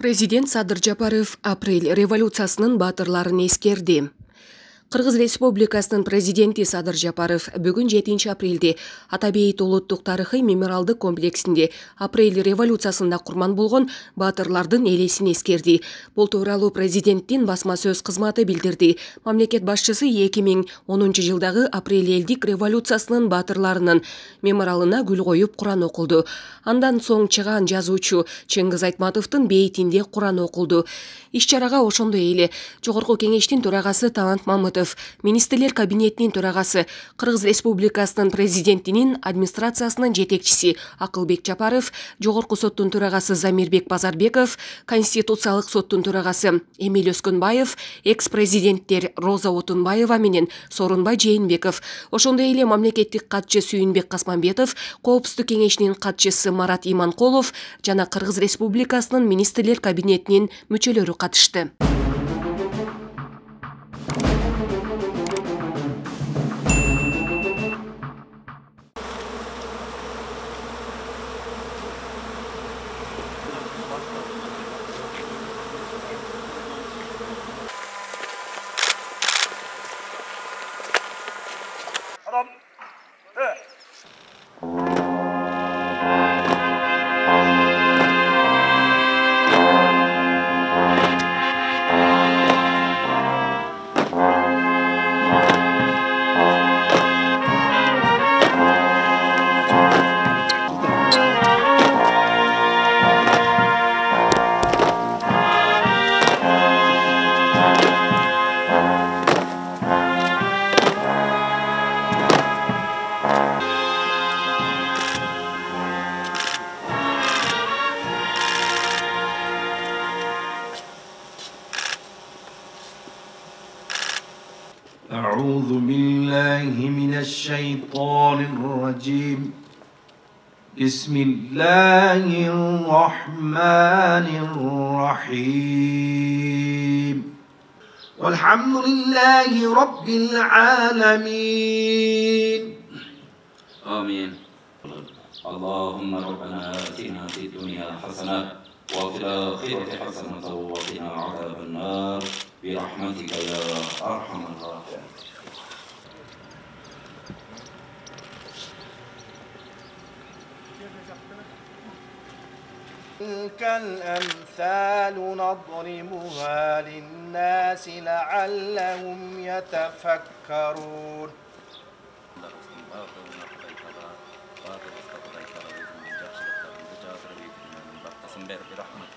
Президент Садыр Жапаров апрель революциясынын батырларын эскерди. Кыргыз Республикасынын президенти Садыр Жапаров бүгүн 7 апрелде Атабейит улуттук тарыхый мемориалдык комплексинде апрель революциясында курман болгон батырлардын элесин эскерди. Бул тууралуу президенттин басма сөз кызматы билдирди. Мамлекет башчысы 2010 жылдагы апрель элдик революциясынын батырларынын мемориалына гүл коюп Куран окулду. Андан соң чыган жазуучу Чыңгыз Айтматовдун бейитинде Куран окулду. Иш-чарага ошондой эле Жогорку кеңештин төрагасы Талант Мамытов, Министрлер кабинетинин төрагасы, Кыргыз Республикасынын президентинин администрациясынын жетекчиси Акылбек Жапаров, Жогорку соттун төрагасы Замирбек Базарбеков, Конституциялык соттун төрагасы Эмиль Өскөнбаев, экс-президенттер Роза Отунбаева менен Сооронбай Жээнбеков, ошондой эле мамлекеттик катчы Сүйүнбек Касманбетов, Коопсуздук кеңешинин катчысы Марат Иманкулов жана Кыргыз Республикасынын Министрлер кабинетинин мүчөлөрү катышты. أعوذ بالله من الشيطان الرجيم بسم الله الرحمن الرحيم والحمد لله رب العالمين آمين. اللهم ربنا آتنا في الدنيا حسنة وفي الآخرة حسنة وقنا عذاب النار برحمتك يا أرحم الراحمين. تلك الأمثال نضربها للناس لعلهم يتفكرون. برحمتك